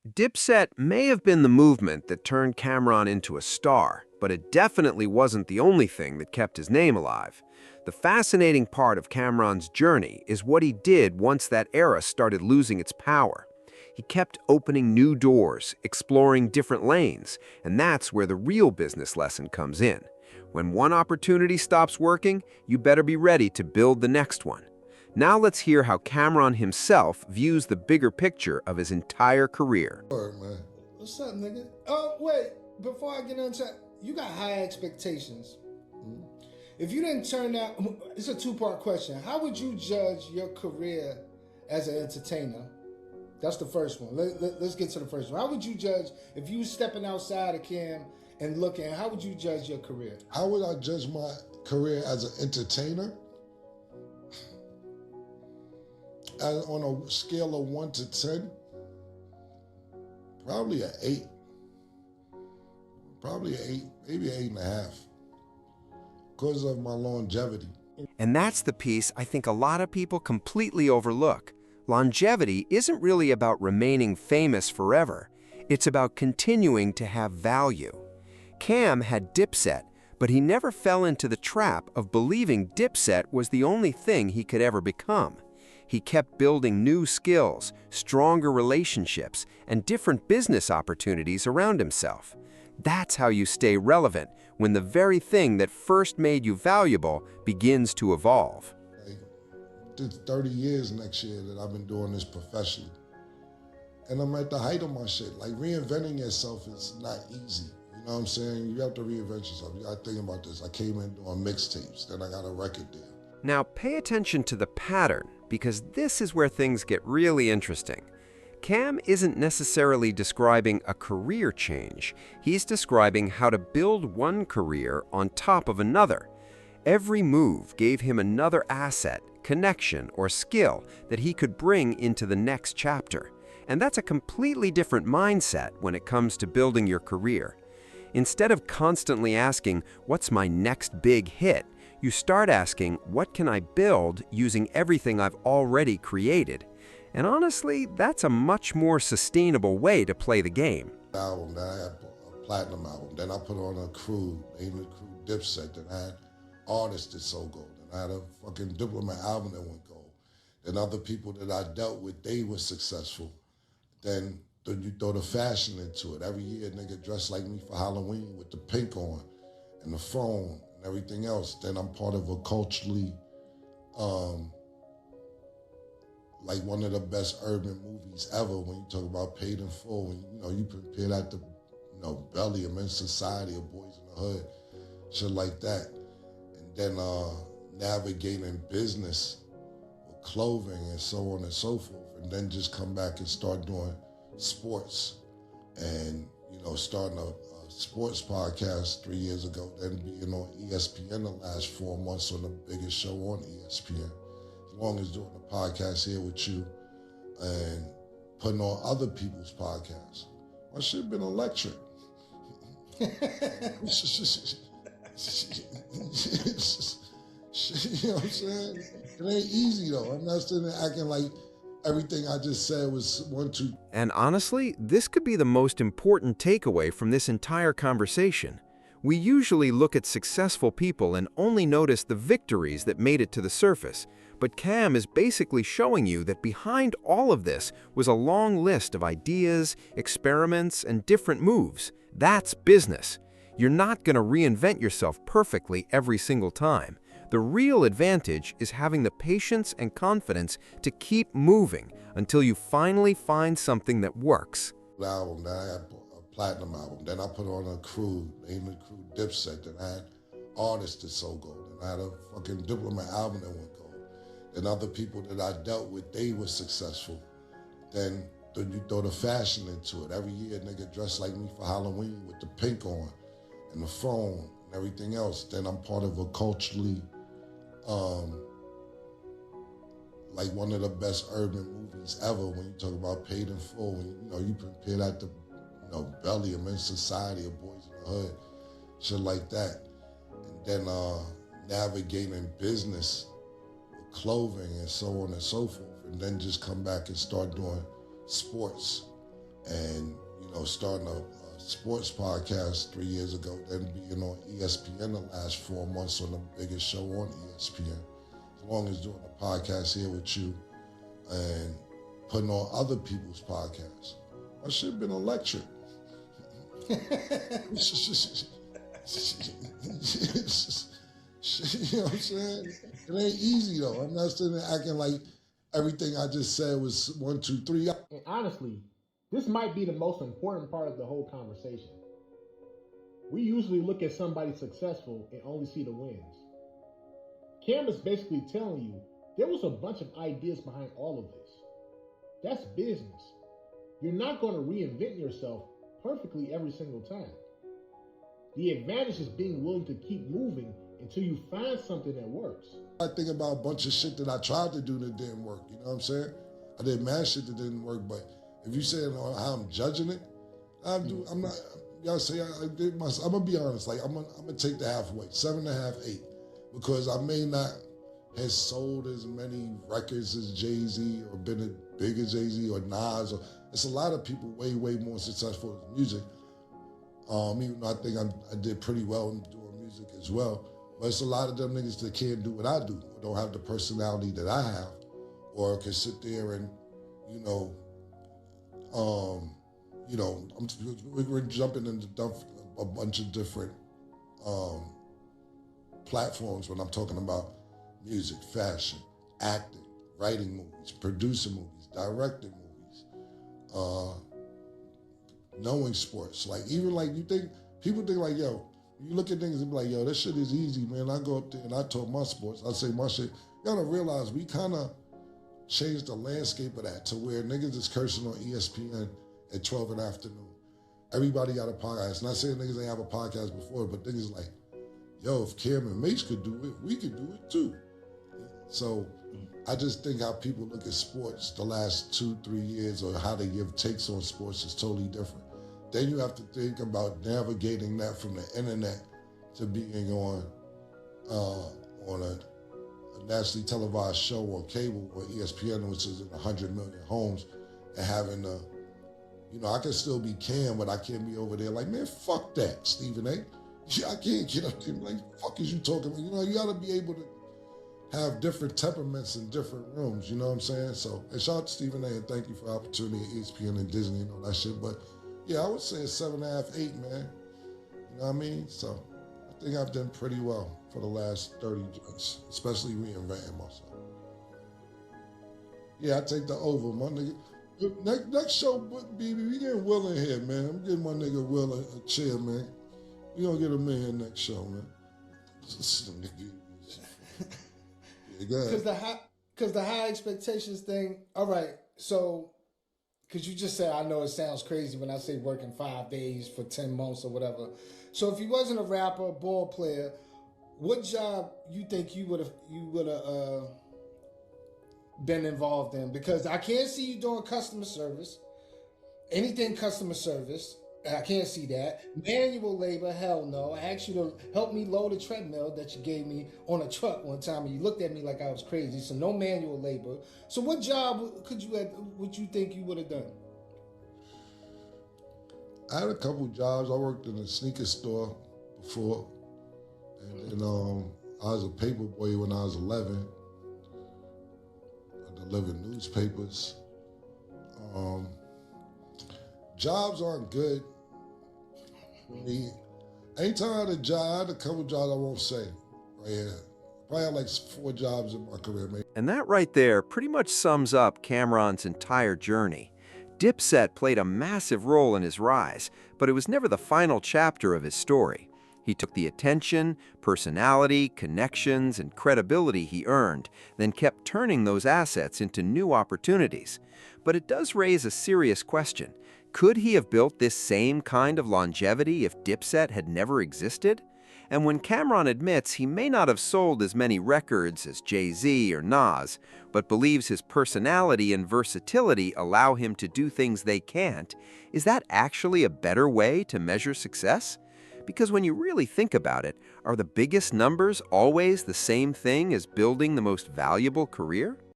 Dipset may have been the movement that turned Cameron into a star, but it definitely wasn't the only thing that kept his name alive. The fascinating part of Cameron's journey is what he did once that era started losing its power. He kept opening new doors, exploring different lanes, and that's where the real business lesson comes in. When one opportunity stops working, you better be ready to build the next one. Now let's hear how Cameron himself views the bigger picture of his entire career. Word, man. What's up, nigga? Oh, wait. Before I get into you got high expectations. Mhm. If you didn't turn out, it's a two-part question. How would you judge your career as an entertainer? That's the first one. Let's get to the first one. How would you judge if you stepping outside of Cam and looking? How would you judge your career? How would I judge my career as an entertainer? On a scale of 1 to 10, probably an 8. Probably an 8, maybe an 8.5, because of my longevity. And that's the piece I think a lot of people completely overlook. Longevity isn't really about remaining famous forever. It's about continuing to have value. Cam had Dipset, but he never fell into the trap of believing Dipset was the only thing he could ever become. He kept building new skills, stronger relationships, and different business opportunities around himself. That's how you stay relevant when the very thing that first made you valuable begins to evolve. Like, did 30 years next year that I've been doing this professionally. And I'm at the height of my shit. Like, reinventing yourself is not easy. You know what I'm saying? You have to reinvent yourself. You gotta think about this. I came in doing mixtapes, then I got a record deal. Now pay attention to the pattern, because this is where things get really interesting. Cam isn't necessarily describing a career change. He's describing how to build one career on top of another. Every move gave him another asset, connection, or skill that he could bring into the next chapter. And that's a completely different mindset when it comes to building your career. Instead of constantly asking, "What's my next big hit?" you start asking, "What can I build using everything I've already created?" And honestly, that's a much more sustainable way to play the game. Album, then I had a platinum album. Then I put on a crew, named the crew Dipset. Then I had artists that sold gold. Then I had a fucking Diplomat album that went gold. Then other people that I dealt with, they were successful. Then you throw the fashion into it. Every year, a nigga dressed like me for Halloween with the pink on and the phone and everything else. Then I'm part of a culturally, like one of the best urban movies ever when you talk about Paid in Full. When, you compare that to, Belly, Immense Society, or Boys in the Hood, shit like that. And then navigating business with clothing and so on and so forth. And then just come back and start doing sports. And, starting a sports podcast 3 years ago, then being on ESPN the last 4 months on the biggest show on ESPN. As long as doing a podcast here with you and putting on other people's podcasts. My shit been electric. You know what I'm saying? It ain't easy though. I'm not sitting there acting like everything I just said was 1, 2. And honestly, this could be the most important takeaway from this entire conversation. We usually look at successful people and only notice the victories that made it to the surface. But Cam is basically showing you that behind all of this was a long list of ideas, experiments, and different moves. That's business. You're not going to reinvent yourself perfectly every single time. The real advantage is having the patience and confidence to keep moving until you finally find something that works. Album, then I had a platinum album. Then I put on a crew, named the crew Dipset. Then I had artists that sold gold. Then I had a fucking Diplomat album that went gold. Then other people that I dealt with, they were successful. Then you throw the fashion into it. Every year, a nigga dressed like me for Halloween with the pink on and the phone and everything else. Then I'm part of a culturally, like one of the best urban movies ever when you talk about Paid in Full. When, you compare that to, Belly, Immense Society, or Boys in the Hood, shit like that. And then navigating business with clothing and so on and so forth. And then just come back and start doing sports and, starting a sports podcast 3 years ago, then being on ESPN the last 4 months on the biggest show on ESPN. As long as doing a podcast here with you and putting on other people's podcasts. My shit been electric. You know what I'm saying? It ain't easy though. I'm not sitting there acting like everything I just said was 1, 2, 3. And honestly, this might be the most important part of the whole conversation. We usually look at somebody successful and only see the wins. Cam is basically telling you there was a bunch of ideas behind all of this. That's business. You're not going to reinvent yourself perfectly every single time. The advantage is being willing to keep moving until you find something that works. I think about a bunch of shit that I tried to do that didn't work, you know what I'm saying? I did mad shit that didn't work, but if you say how I'm judging it, I'm not, y'all say I'm gonna be honest, like I'm gonna take the halfway, 7.5, 8, because I may not have sold as many records as Jay-Z or been as big as Jay-Z or Nas, or it's a lot of people way more successful in music. Even though I think I did pretty well in doing music as well. But it's a lot of them niggas that can't do what I do, or don't have the personality that I have, or can sit there and, we're jumping into a bunch of different platforms when I'm talking about music, fashion, acting, writing movies, producing movies, directing movies, knowing sports. Like, even like people think like, yo, you look at things and be like, yo, this shit is easy, man. I go up there and I talk my sports. I say my shit. You gotta realize we kind of changed the landscape of that to where niggas is cursing on ESPN at 12 in the afternoon. Everybody got a podcast. Not saying niggas ain't have a podcast before, but niggas like, yo, if Cam and Mace could do it, we could do it too. So I just think how people look at sports the last 2-3 years, or how they give takes on sports, is totally different. Then you have to think about navigating that from the internet to being on a nationally televised show on cable or ESPN, which is in 100 million homes, and having I can still be Cam, but I can't be over there like, man, fuck that, Stephen A. I can't get up there and be like, fuck is you talking about? You gotta be able to have different temperaments in different rooms, you know what I'm saying? So, and shout out to Stephen A. and thank you for the opportunity at ESPN and Disney and all that shit. But yeah, I would say 7.5, 8, man. You know what I mean? So I think I've done pretty well for the last 30 years, especially reinventing myself. Yeah, I take the over, my nigga. Next show, BB, we getting Will in here, man. I'm getting my nigga Will a chair, man. We gonna get him in here next show, man. Because the high expectations thing, all right, so, because you just said, I know it sounds crazy when I say working 5 days for 10 months or whatever. So if you wasn't a rapper, ball player, what job you think you would have been involved in? Because I can't see you doing customer service, anything customer service. I can't see that. Manual labor, hell no. I asked you to help me load a treadmill that you gave me on a truck one time, and you looked at me like I was crazy. So no manual labor. So what job would you think you would have done? I had a couple jobs. I worked in a sneaker store before, and I was a paper boy when I was 11. I delivered newspapers. Jobs aren't good for me. Anytime I had a job, I had a couple jobs I won't say right here. Probably had like 4 jobs in my career, maybe. And that right there pretty much sums up Cameron's entire journey. Dipset played a massive role in his rise, but it was never the final chapter of his story. He took the attention, personality, connections, and credibility he earned, then kept turning those assets into new opportunities. But it does raise a serious question. Could he have built this same kind of longevity if Dipset had never existed? And when Cameron admits he may not have sold as many records as Jay-Z or Nas, but believes his personality and versatility allow him to do things they can't, is that actually a better way to measure success? Because when you really think about it, are the biggest numbers always the same thing as building the most valuable career?